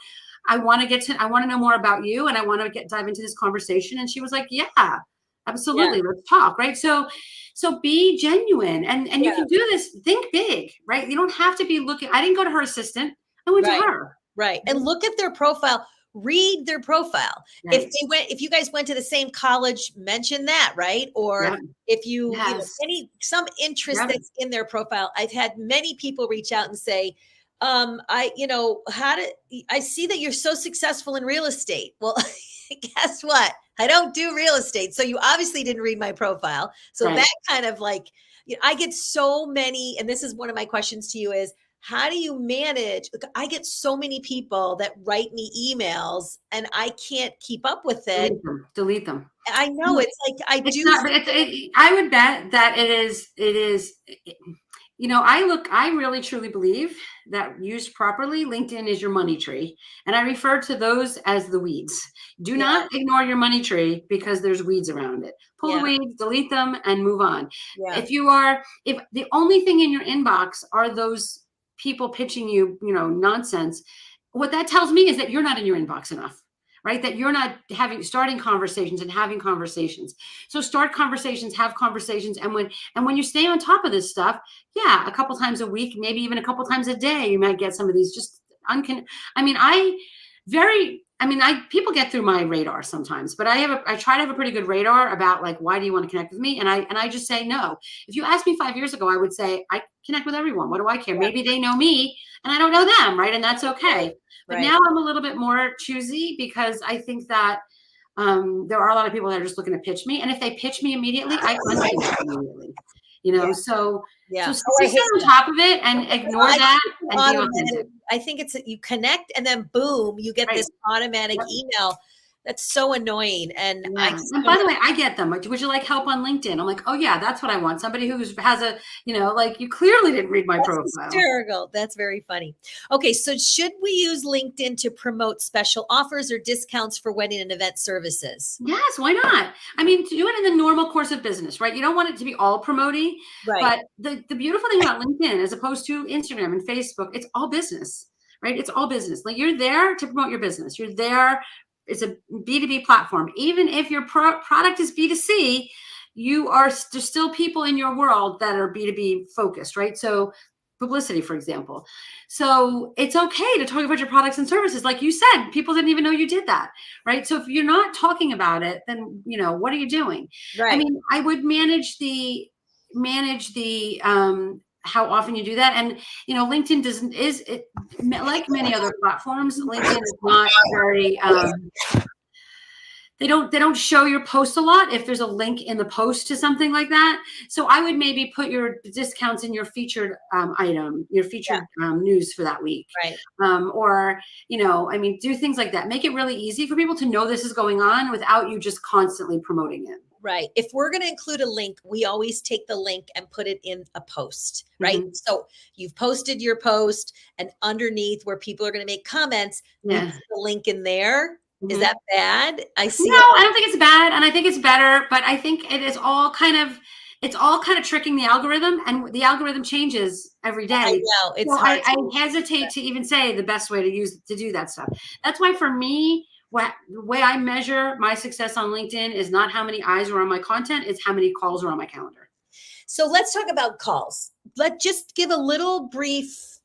I want to know more about you and I want to dive into this conversation." And she was like, "Yeah, absolutely. Let's talk." Right. So be genuine and you can do this. Think big, right? You don't have to be looking. I didn't go to her assistant. I went to her. Right. And look at their profile. Read their profile. Right. If you guys went to the same college, mention that, right? Or if you, some interest that's in their profile. I've had many people reach out and say, I see that you're so successful in real estate. Well, guess what? I don't do real estate. So you obviously didn't read my profile. So that kind of I get so many, and this is one of my questions to you is, how do you manage? I get so many people that write me emails and I can't keep up with it. Delete them. I know it's I would bet that it is, I really truly believe that used properly, LinkedIn is your money tree. And I refer to those as the weeds. Do not ignore your money tree because there's weeds around it. Pull the weeds, delete them, and move on. Yeah. If the only thing in your inbox are those people pitching you, nonsense, what that tells me is that you're not in your inbox enough, right? That you're not starting conversations and having conversations. So start conversations, have conversations. And when you stay on top of this stuff, a couple times a week, maybe even a couple times a day, you might get some of these I mean, people get through my radar sometimes, but I try to have a pretty good radar about like, why do you want to connect with me? And I just say no. If you asked me 5 years ago, I would say I connect with everyone. What do I care? Yeah. Maybe they know me and I don't know them, right? And that's okay. But Right. now I'm a little bit more choosy because I think that there are a lot of people that are just looking to pitch me, and if they pitch me immediately, I unpitch immediately. You know, Yeah. so Yeah. so Oh, I just stay hate on that. top of it and ignore I that think it's and be automatic. authentic. I think it's you connect and then boom, you get Right. this automatic Yep. email. That's so annoying. And I Yeah. just And by the way, I get them. Like, would you like help on LinkedIn? I'm like, oh yeah, that's what I want. Somebody who has a, like you clearly didn't read my that's profile. hysterical. That's very funny. Okay, so should we use LinkedIn to promote special offers or discounts for wedding and event services? Yes, why not? I mean, to do it in the normal course of business, right? You don't want it to be all promoting, Right. but the beautiful thing about LinkedIn, as opposed to Instagram and Facebook, it's all business, right? It's all business. Like you're there to promote your business. You're there. It's a B2B platform. Even if your product is B2C, there's still people in your world that are B2B focused, right? So publicity, for example. So it's okay to talk about your products and services. Like you said, people didn't even know you did that, right? So if you're not talking about it, then, what are you doing? Right. I mean, I would manage the how often you do that. And, LinkedIn like many other platforms, LinkedIn is not very, they don't show your post a lot if there's a link in the post to something like that. So I would maybe put your discounts in your featured item, your featured news for that week. Right. Or, do things like that. Make it really easy for people to know this is going on without you just constantly promoting it. Right. If we're going to include a link, we always take the link and put it in a post, right? Mm-hmm. So you've posted your post and underneath where people are going to make comments, we put the link in there. Is that bad? I see. No, I don't think it's bad. And I think it's better, but I think it is all kind of tricking the algorithm, and the algorithm changes every day. I know. It's so hard. I hesitate to even say the best way to do that stuff. That's why for me, the way I measure my success on LinkedIn is not how many eyes are on my content, it's how many calls are on my calendar. So let's talk about calls. Let's just give a little brief,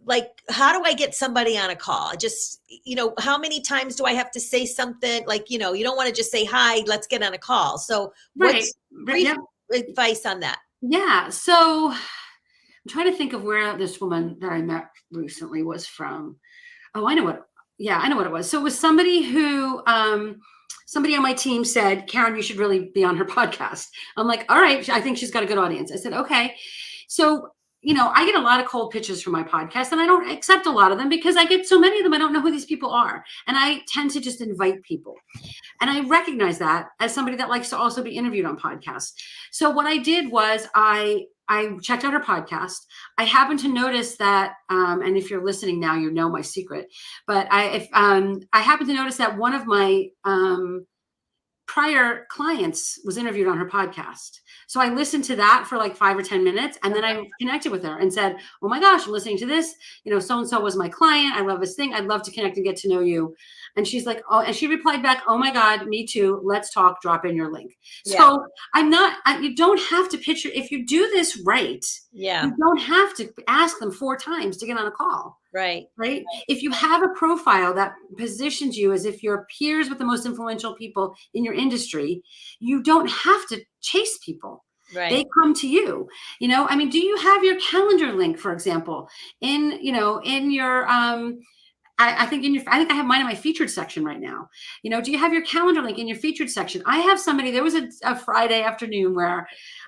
like, how do I get somebody on a call? Just, how many times do I have to say something? Like, you don't want to just say, hi, let's get on a call. So what's brief advice on that? Yeah. So I'm trying to think of where this woman that I met recently was from. Oh, I know what it was. So it was somebody who, somebody on my team said, Karen, you should really be on her podcast. I'm like, all right, I think she's got a good audience. I said, okay. So, I get a lot of cold pitches for my podcast, and I don't accept a lot of them because I get so many of them. I don't know who these people are. And I tend to just invite people. And I recognize that as somebody that likes to also be interviewed on podcasts. So what I did was I checked out her podcast. I happened to notice that, and if you're listening now, you know my secret. But I happened to notice that one of my prior clients was interviewed on her podcast. So I listened to that for like 5 or 10 minutes. And then I connected with her and said, oh my gosh, I'm listening to this. So-and-so was my client. I love this thing. I'd love to connect and get to know you. And she's like, oh, and she replied back, oh my God, me too. Let's talk, drop in your link. Yeah. So you don't have to pitch if you do this right. Yeah. You don't have to ask them 4 times to get on a call. Right. If you have a profile that positions you as if you're peers with the most influential people in your industry, you don't have to chase people. Right. They come to you. Do you have your calendar link, for example, in your I think I have mine in my featured section right now. Do you have your calendar link in your featured section? I have somebody, there was a Friday afternoon where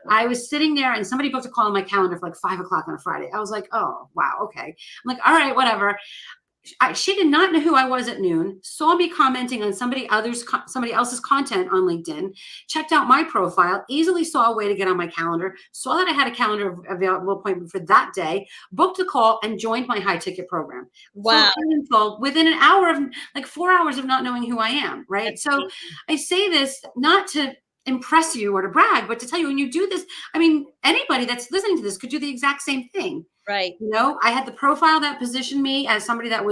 I was sitting there and somebody booked a call on my calendar for like 5:00 on a Friday. I was like, oh, wow. Okay. I'm like, all right, whatever. She did not know who I was at noon, saw me commenting on somebody else's content on LinkedIn, checked out my profile, easily saw a way to get on my calendar, saw that I had a calendar available appointment for that day, booked a call, and joined my high ticket program. Wow. So within an hour of 4 hours of not knowing who I am. Right. That's so amazing. I say this not to impress you or to brag, but to tell you when you do this, anybody that's listening to this could do the exact same thing. Right. I had the profile that positioned me as somebody that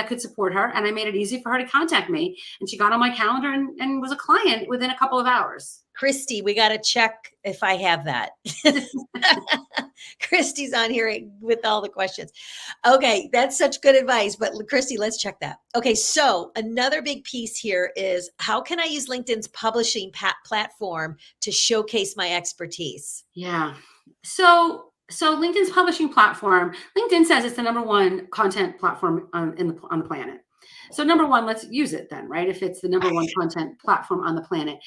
could support her, and I made it easy for her to contact me. And she got on my calendar and was a client within a couple of hours. Christy, we got to check if I have that. Christy's on here with all the questions. Okay, that's such good advice. But Christy, let's check that. Okay, so another big piece here is how can I use LinkedIn's publishing platform to showcase my expertise? Yeah. So LinkedIn's publishing platform, LinkedIn says it's the number one content platform on the planet. So number one, let's use it then, right? If it's the number one content platform on the planet.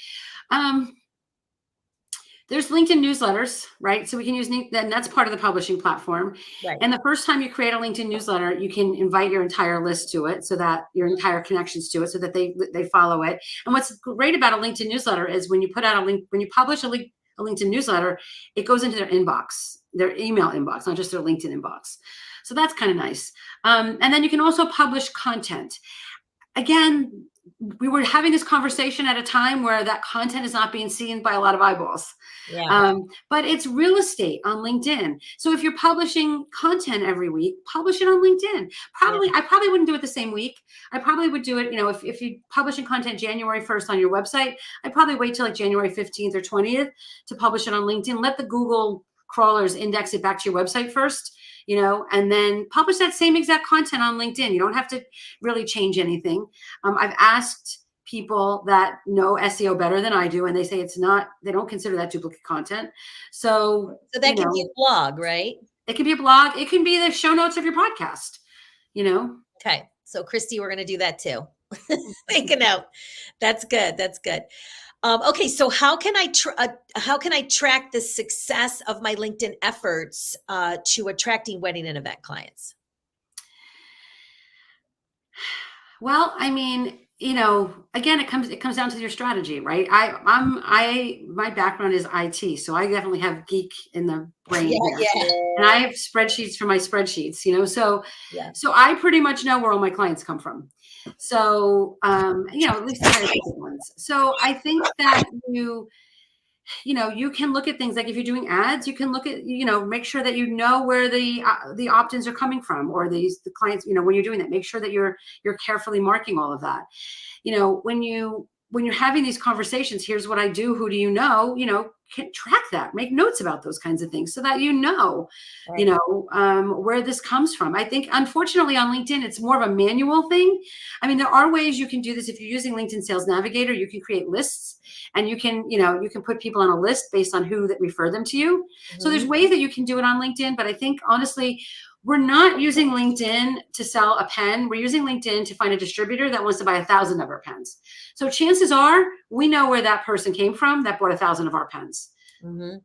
There's LinkedIn newsletters, right? So we can use then that's part of the publishing platform. Right. And the first time you create a LinkedIn newsletter, you can invite your entire list to it, so that your entire connections to it, so that they follow it. And what's great about a LinkedIn newsletter is when you put out a link, when you publish a LinkedIn newsletter, it goes into their inbox, their email inbox, not just their LinkedIn inbox. So that's kind of nice. And then you can also publish content. Again, we were having this conversation at a time where that content is not being seen by a lot of eyeballs. Yeah. But it's real estate on LinkedIn. So if you're publishing content every week, publish it on LinkedIn. I probably wouldn't do it the same week. I probably would do it, if you're publishing content January 1st on your website, I'd probably wait till like January 15th or 20th to publish it on LinkedIn. Let the Google crawlers index it back to your website first, and then publish that same exact content on LinkedIn. You don't have to really change anything. I've asked people that know SEO better than I do, and they say they don't consider that duplicate content. So that can be a blog, right? It can be a blog. It can be the show notes of your podcast, Okay. So Christy, we're going to do that too. Make a note. That's good. That's good. Okay, so how can I track the success of my LinkedIn efforts to attracting wedding and event clients? Well, I mean, again, it comes down to your strategy, right? My background is IT, so I definitely have geek in the brain here. Yeah. And I have spreadsheets for my spreadsheets, so I pretty much know where all my clients come from. So, at least the higher ticket ones. So I think that you can look at things like if you're doing ads, you can look at, make sure that where the opt-ins are coming from, or the clients, when you're doing that, make sure that you're carefully marking all of that. When you're having these conversations, here's what I do, who do you know, can track that, make notes about those kinds of things so that Right. where this comes from. I think, unfortunately, on LinkedIn, it's more of a manual thing. I mean, there are ways you can do this. If you're using LinkedIn Sales Navigator, you can create lists, and you can put people on a list based on who that refer them to you. Mm-hmm. So there's ways that you can do it on LinkedIn, but I think, honestly, we're not using LinkedIn to sell a pen. We're using LinkedIn to find a distributor that wants to buy 1,000 of our pens. So chances are we know where that person came from that bought 1,000 of our pens. Mm-hmm.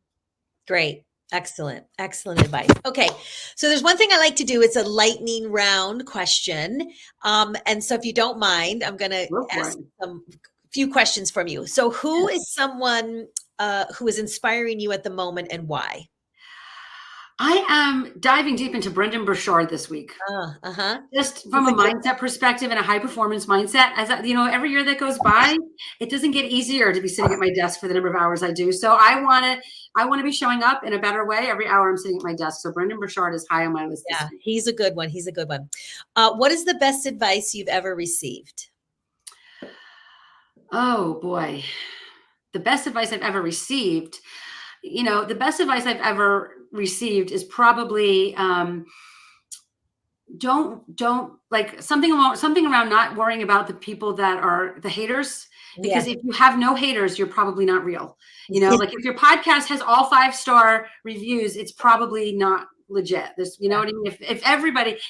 Great. Excellent. Excellent advice. Okay. So there's one thing I like to do. It's a lightning round question. And so if you don't mind, I'm going to ask a few questions from you. So who is someone who is inspiring you at the moment, and why? I am diving deep into Brendan Burchard this week. Just from a mindset perspective and a high performance mindset. As every year that goes by, it doesn't get easier to be sitting at my desk for the number of hours I do. So I want to be showing up in a better way every hour I'm sitting at my desk. So Brendan Burchard is high on my list. Yeah, he's a good one. He's a good one. What is the best advice you've ever received? Oh boy, the best advice I've ever received. The best advice I've ever received is probably don't like something around not worrying about the people that are the haters, because if you have no haters, you're probably not real. Like if your podcast has all 5-star reviews, it's probably not legit. This, what I mean? If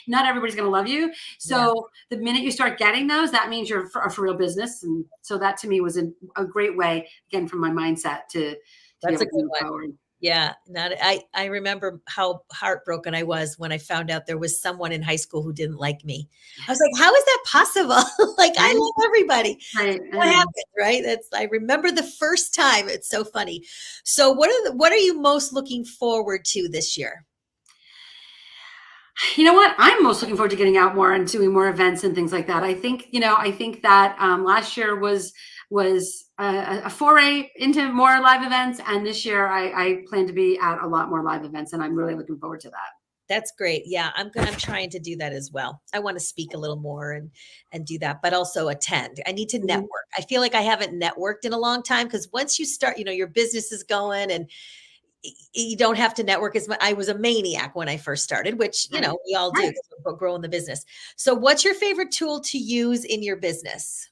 not everybody's going to love you. So the minute you start getting those, that means you're for real business. And so that to me was a great way, again, from my mindset to that's a good one. Forward. Yeah. I remember how heartbroken I was when I found out there was someone in high school who didn't like me. I was like, how is that possible? Like, I love everybody. Right. What happened? Right. I remember the first time. It's so funny. So what are you most looking forward to this year? You know what? I'm most looking forward to getting out more and doing more events and things like that. I think that last year was a foray into more live events. And this year I plan to be at a lot more live events, and I'm really looking forward to that. That's great. Yeah, I'm trying to do that as well. I want to speak a little more and do that, but also attend. I need to Mhm. network. I feel like I haven't networked in a long time because once you start, your business is going and you don't have to network as much. I was a maniac when I first started, which, Right. we all do Right. 'cause we're growing the business. So what's your favorite tool to use in your business?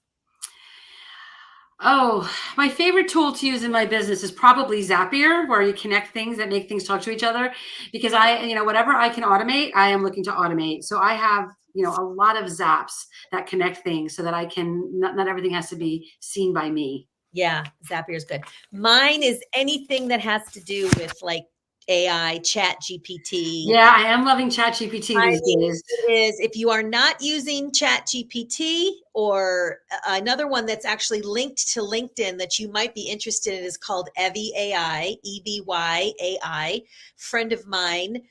Oh, my favorite tool to use in my business is probably Zapier, where you connect things that make things talk to each other. Because whatever I can automate, I am looking to automate. So I have, a lot of Zaps that connect things so that I can, not everything has to be seen by me. Yeah, Zapier is good. Mine is anything that has to do with like AI, Chat GPT. Yeah, I am loving ChatGPT I these mean, days. it is. If you are not using Chat GPT or another one that's actually linked to LinkedIn that you might be interested in is called Evy AI, EVY AI. Friend of mine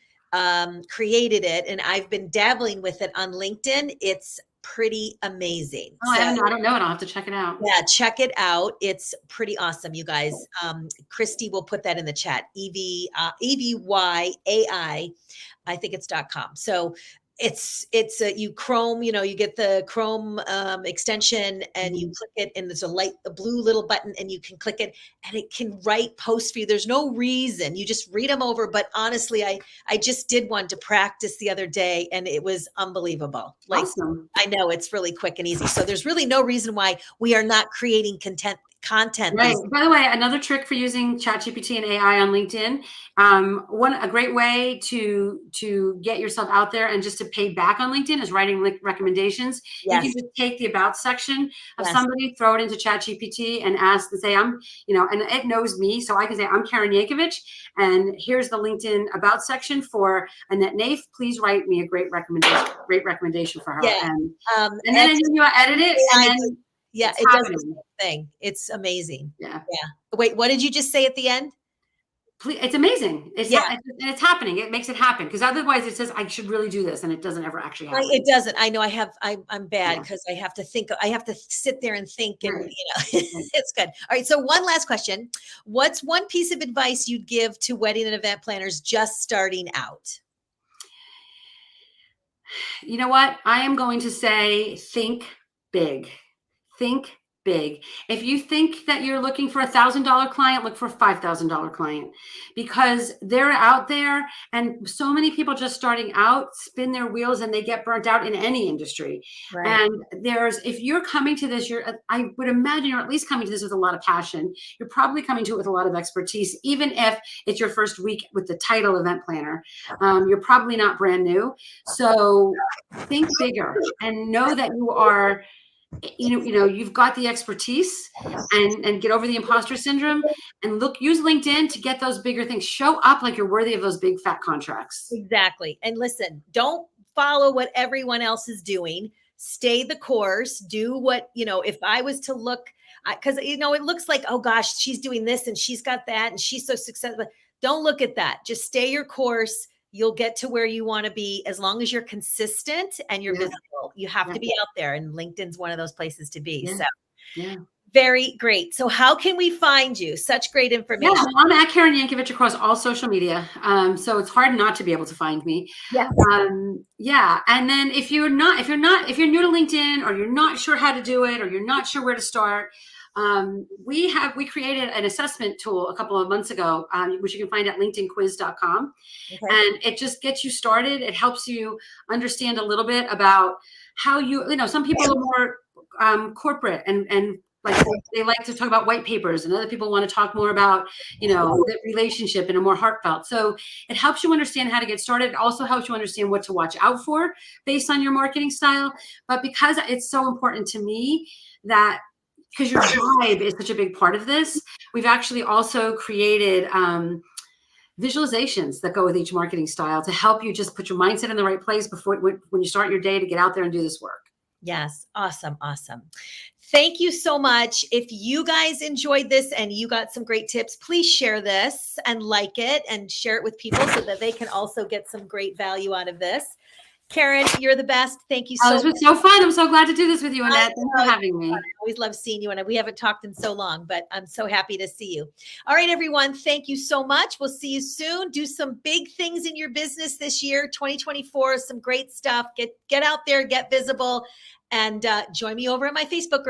created it, and I've been dabbling with it on LinkedIn. It's pretty amazing. Oh, I don't know it. I'll have to check it out. Yeah, check it out. It's pretty awesome, you guys. Christy will put that in the chat. EVYAI, I think it's .com. So it's you Chrome, you get the Chrome extension and you Mhm. click it and there's a blue little button and you can click it and it can write posts for you. There's no reason. You just read them over. But honestly, I just did one to practice the other day and it was unbelievable. Like Awesome. I know it's really quick and easy. So there's really no reason why we are not creating content Right. these. By the way, another trick for using ChatGPT and AI on LinkedIn, a great way to get yourself out there and just to pay back on LinkedIn is writing recommendations. You can Yes, just take the about section of yes. somebody, throw it into ChatGPT, and ask and say, and it knows me, so I can say, I'm Karen Yankovich, and here's the LinkedIn about section for Annette Naif. Please write me a great recommendation for her, Yeah. and then you edit it, and AI then yeah, it's it does the happening. same thing. It's amazing. Yeah. Yeah. Wait, what did you just say at the end? It's amazing. Yeah, It's happening. It makes it happen because otherwise it says I should really do this, and it doesn't ever actually happen. it doesn't. I know I'm bad Yeah, because I have to think. I have to sit there and think, and right. Right. it's good. All right. So one last question: what's one piece of advice you'd give to wedding and event planners just starting out? You know what? I am going to say think big. Think big. If you think that you're looking for $1,000 client, look for a $5,000 client because they're out there and so many people just starting out spin their wheels and they get burnt out in any industry. Right. And if you're coming to this, I would imagine you're at least coming to this with a lot of passion. You're probably coming to it with a lot of expertise, even if it's your first week with the title event planner. You're probably not brand new. So think bigger and know that you are you've got the expertise and get over the imposter syndrome and use LinkedIn to get those bigger things. Show up like you're worthy of those big fat contracts. Exactly. And listen, don't follow what everyone else is doing. Stay the course. Do what, if I was to look, because, it looks like, oh gosh, she's doing this and she's got that and she's so successful. Don't look at that. Just stay your course. You'll get to where you want to be as long as you're consistent and you're Yeah, visible. You have yeah, to be out there, and LinkedIn's one of those places to be. yeah, So yeah. very great. So how can we find you? Such great Yeah, information. well, I'm at Karen Yankovich across all social media. So it's hard not to be able to find me. Yeah. Yeah. And then if you're new to LinkedIn or you're not sure how to do it or you're not sure where to start, we created an assessment tool a couple of months ago, which you can find at linkedinquiz.com. Okay. And it just gets you started. It helps you understand a little bit about how some people are more corporate and like they like to talk about white papers, and other people want to talk more about the relationship in a more heartfelt. So it helps you understand how to get started. It also helps you understand what to watch out for based on your marketing style. But because it's so important to me that because your vibe is such a big part of this, we've actually also created visualizations that go with each marketing style to help you just put your mindset in the right place when you start your day to get out there and do this work. Yes. Awesome. Awesome. Thank you so much. If you guys enjoyed this and you got some great tips, please share this and like it and share it with people so that they can also get some great value out of this. Karen, you're the best. Thank you Oh, so this much. was so fun. I'm so glad to do this with you, Annette. Thanks for having me. I always love seeing you, and we haven't talked in so long, but I'm so happy to see you. All right, everyone. Thank you so much. We'll see you soon. Do some big things in your business this year, 2024. Some great stuff. Get out there, get visible, and join me over at my Facebook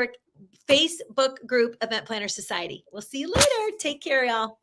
group, Event Planner Society. We'll see you later. Take care, y'all.